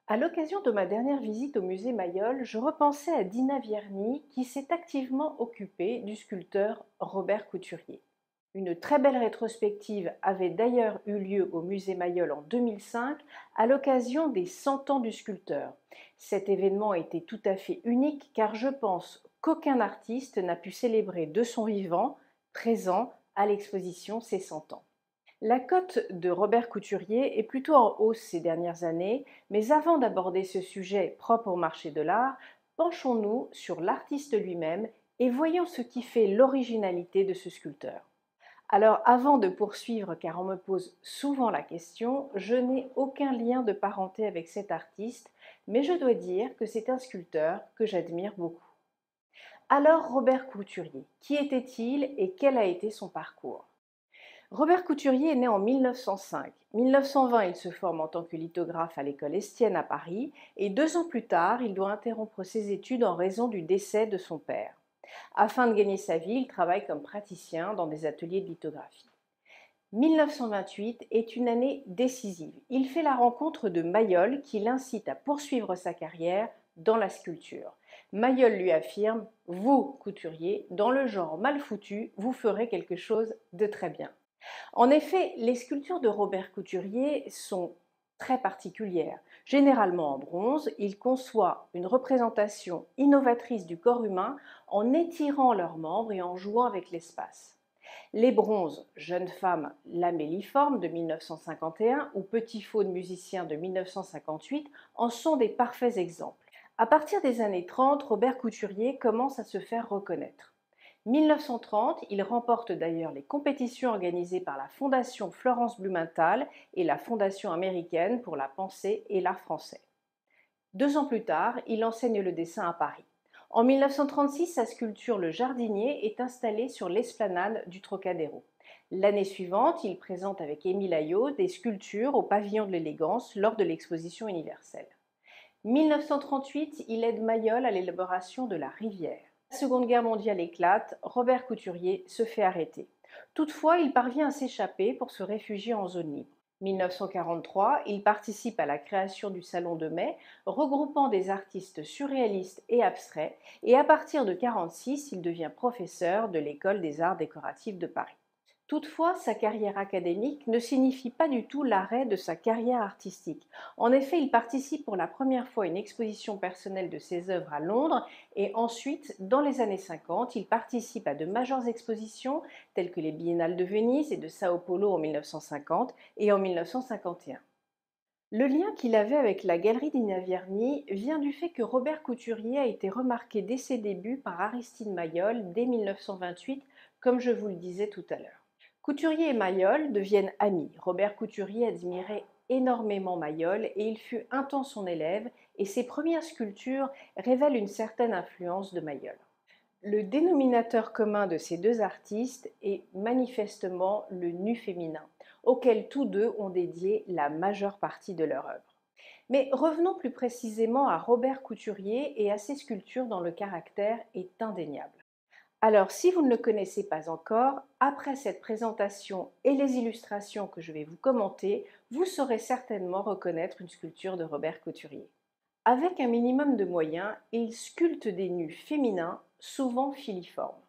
À l'occasion de ma dernière visite au musée Mayol, je repensais à Dina Vierny qui s'est activement occupée du sculpteur Robert Couturier. Une très belle rétrospective avait d'ailleurs eu lieu au musée Mayol en 2005 à l'occasion des 100 ans du sculpteur. Cet événement était tout à fait unique car je pense qu'aucun artiste n'a pu célébrer de son vivant, présent à l'exposition ses 100 ans. La cote de Robert Couturier est plutôt en hausse ces dernières années, mais avant d'aborder ce sujet propre au marché de l'art, penchons-nous sur l'artiste lui-même et voyons ce qui fait l'originalité de ce sculpteur. Alors avant de poursuivre, car on me pose souvent la question, je n'ai aucun lien de parenté avec cet artiste, mais je dois dire que c'est un sculpteur que j'admire beaucoup. Alors Robert Couturier, qui était-il et quel a été son parcours? Robert Couturier est né en 1905. 1920, il se forme en tant que lithographe à l'école Estienne à Paris et 2 ans plus tard, il doit interrompre ses études en raison du décès de son père. Afin de gagner sa vie, il travaille comme praticien dans des ateliers de lithographie. 1928 est une année décisive. Il fait la rencontre de Mayol qui l'incite à poursuivre sa carrière dans la sculpture. Mayol lui affirme: Vous, couturier, dans le genre mal foutu, vous ferez quelque chose de très bien. En effet, les sculptures de Robert Couturier sont très particulières. Généralement en bronze, il conçoit une représentation innovatrice du corps humain en étirant leurs membres et en jouant avec l'espace. Les bronzes Jeune femme lamelliforme de 1951 ou Petit faune musicien de 1958 en sont des parfaits exemples. À partir des années 30, Robert Couturier commence à se faire reconnaître. 1930, il remporte d'ailleurs les compétitions organisées par la Fondation Florence Blumenthal et la Fondation américaine pour la pensée et l'art français. 2 ans plus tard, il enseigne le dessin à Paris. En 1936, sa sculpture Le Jardinier est installée sur l'esplanade du Trocadéro. L'année suivante, il présente avec Émile Aillaud des sculptures au pavillon de l'élégance lors de l'exposition universelle. 1938, il aide Mayol à l'élaboration de la rivière. La Seconde Guerre mondiale éclate, Robert Couturier se fait arrêter. Toutefois, il parvient à s'échapper pour se réfugier en zone libre. 1943, il participe à la création du Salon de Mai, regroupant des artistes surréalistes et abstraits, et à partir de 1946, il devient professeur de l'École des arts décoratifs de Paris. Toutefois, sa carrière académique ne signifie pas du tout l'arrêt de sa carrière artistique. En effet, il participe pour la première fois à une exposition personnelle de ses œuvres à Londres et ensuite, dans les années 50, il participe à de majeures expositions telles que les Biennales de Venise et de Sao Paulo en 1950 et en 1951. Le lien qu'il avait avec la galerie Dina Vierny vient du fait que Robert Couturier a été remarqué dès ses débuts par Aristide Maillol dès 1928, comme je vous le disais tout à l'heure. Couturier et Mayol deviennent amis. Robert Couturier admirait énormément Mayol et il fut un temps son élève et ses premières sculptures révèlent une certaine influence de Mayol. Le dénominateur commun de ces deux artistes est manifestement le nu féminin, auquel tous deux ont dédié la majeure partie de leur œuvre. Mais revenons plus précisément à Robert Couturier et à ses sculptures dont le caractère est indéniable. Alors, si vous ne le connaissez pas encore, après cette présentation et les illustrations que je vais vous commenter, vous saurez certainement reconnaître une sculpture de Robert Couturier. Avec un minimum de moyens, il sculpte des nus féminins, souvent filiformes.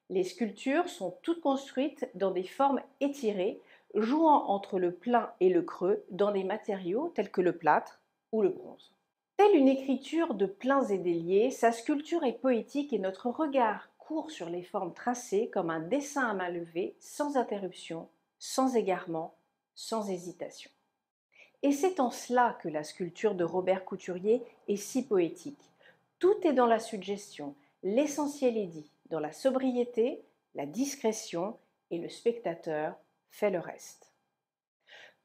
Les sculptures sont toutes construites dans des formes étirées, jouant entre le plein et le creux dans des matériaux tels que le plâtre ou le bronze. Telle une écriture de pleins et déliés, sa sculpture est poétique et notre regard court sur les formes tracées comme un dessin à main levée, sans interruption, sans égarement, sans hésitation. Et c'est en cela que la sculpture de Robert Couturier est si poétique. Tout est dans la suggestion, l'essentiel est dit, dans la sobriété, la discrétion, et le spectateur fait le reste.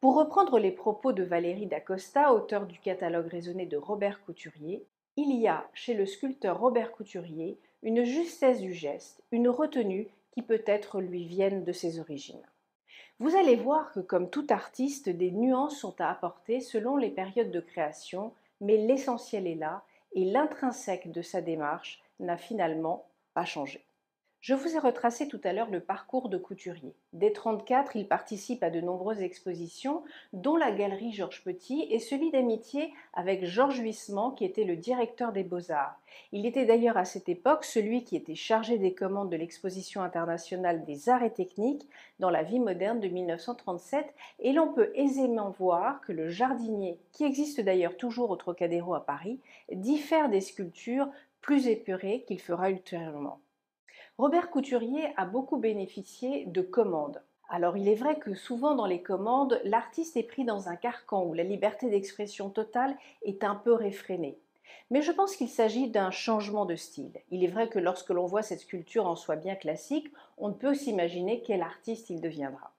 Pour reprendre les propos de Valérie Dacosta, auteure du catalogue raisonné de Robert Couturier, il y a chez le sculpteur Robert Couturier une justesse du geste, une retenue qui peut-être lui viennent de ses origines. Vous allez voir que comme tout artiste, des nuances sont à apporter selon les périodes de création, mais l'essentiel est là et l'intrinsèque de sa démarche n'a finalement pas changé. Je vous ai retracé tout à l'heure le parcours de Couturier. Dès 1934, il participe à de nombreuses expositions, dont la galerie Georges Petit, et se lie d'amitié avec Georges Huysmans, qui était le directeur des Beaux-Arts. Il était d'ailleurs à cette époque celui qui était chargé des commandes de l'exposition internationale des arts et techniques dans la vie moderne de 1937, et l'on peut aisément voir que le jardinier, qui existe d'ailleurs toujours au Trocadéro à Paris, diffère des sculptures plus épurées qu'il fera ultérieurement. Robert Couturier a beaucoup bénéficié de commandes. Alors il est vrai que souvent dans les commandes, l'artiste est pris dans un carcan où la liberté d'expression totale est un peu réfrénée. Mais je pense qu'il s'agit d'un changement de style. Il est vrai que lorsque l'on voit cette sculpture en soi bien classique, on ne peut s'imaginer quel artiste il deviendra.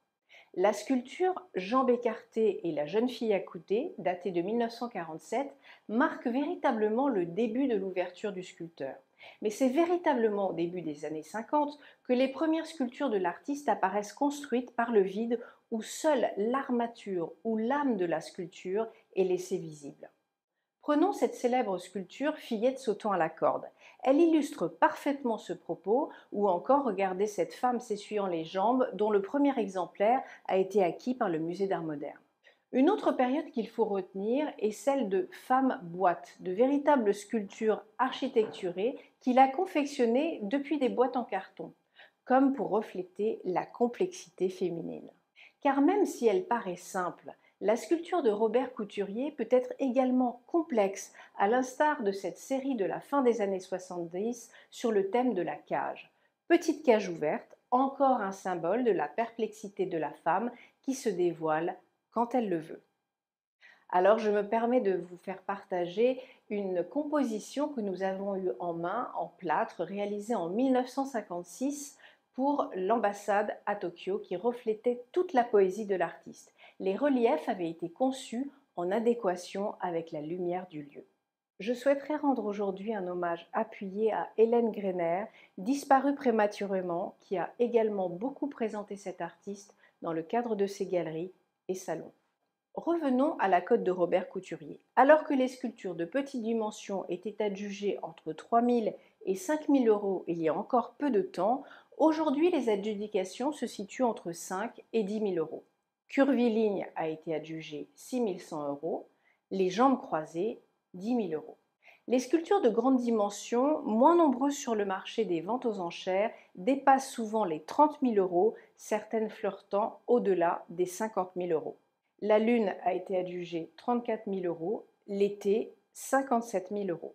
La sculpture Jambes écartées et la jeune fille accoutée, datée de 1947, marque véritablement le début de l'ouverture du sculpteur. Mais c'est véritablement au début des années 50 que les premières sculptures de l'artiste apparaissent construites par le vide où seule l'armature ou l'âme de la sculpture est laissée visible. Prenons cette célèbre sculpture Fillette sautant à la corde. Elle illustre parfaitement ce propos, ou encore regardez cette femme s'essuyant les jambes dont le premier exemplaire a été acquis par le Musée d'Art moderne. Une autre période qu'il faut retenir est celle de Femme boîte, de véritables sculptures architecturées qu'il a confectionnées depuis des boîtes en carton, comme pour refléter la complexité féminine. Car même si elle paraît simple, la sculpture de Robert Couturier peut être également complexe, à l'instar de cette série de la fin des années 70 sur le thème de la cage. Petite cage ouverte, encore un symbole de la perplexité de la femme qui se dévoile quand elle le veut. Alors je me permets de vous faire partager une composition que nous avons eue en main, en plâtre, réalisée en 1956 pour l'ambassade à Tokyo, qui reflétait toute la poésie de l'artiste. Les reliefs avaient été conçus en adéquation avec la lumière du lieu. Je souhaiterais rendre aujourd'hui un hommage appuyé à Hélène Greiner, disparue prématurément, qui a également beaucoup présenté cet artiste dans le cadre de ses galeries et salons. Revenons à la cote de Robert Couturier. Alors que les sculptures de petite dimension étaient adjugées entre 3 000 et 5 000 euros il y a encore peu de temps, aujourd'hui les adjudications se situent entre 5 et 10 000 euros. Curviligne a été adjugé 6 100 euros, les jambes croisées 10 000 euros. Les sculptures de grande dimension, moins nombreuses sur le marché des ventes aux enchères, dépassent souvent les 30 000 euros, certaines flirtant au-delà des 50 000 euros. La Lune a été adjugée 34 000 euros, l'été 57 000 euros.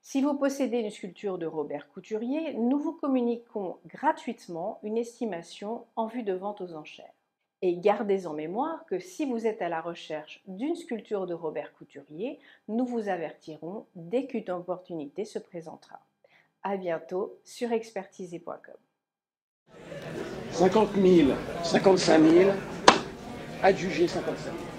Si vous possédez une sculpture de Robert Couturier, nous vous communiquons gratuitement une estimation en vue de vente aux enchères. Et gardez en mémoire que si vous êtes à la recherche d'une sculpture de Robert Couturier, nous vous avertirons dès qu'une opportunité se présentera. À bientôt sur expertisé.com. 50 000, 55 000, adjugé 55 000.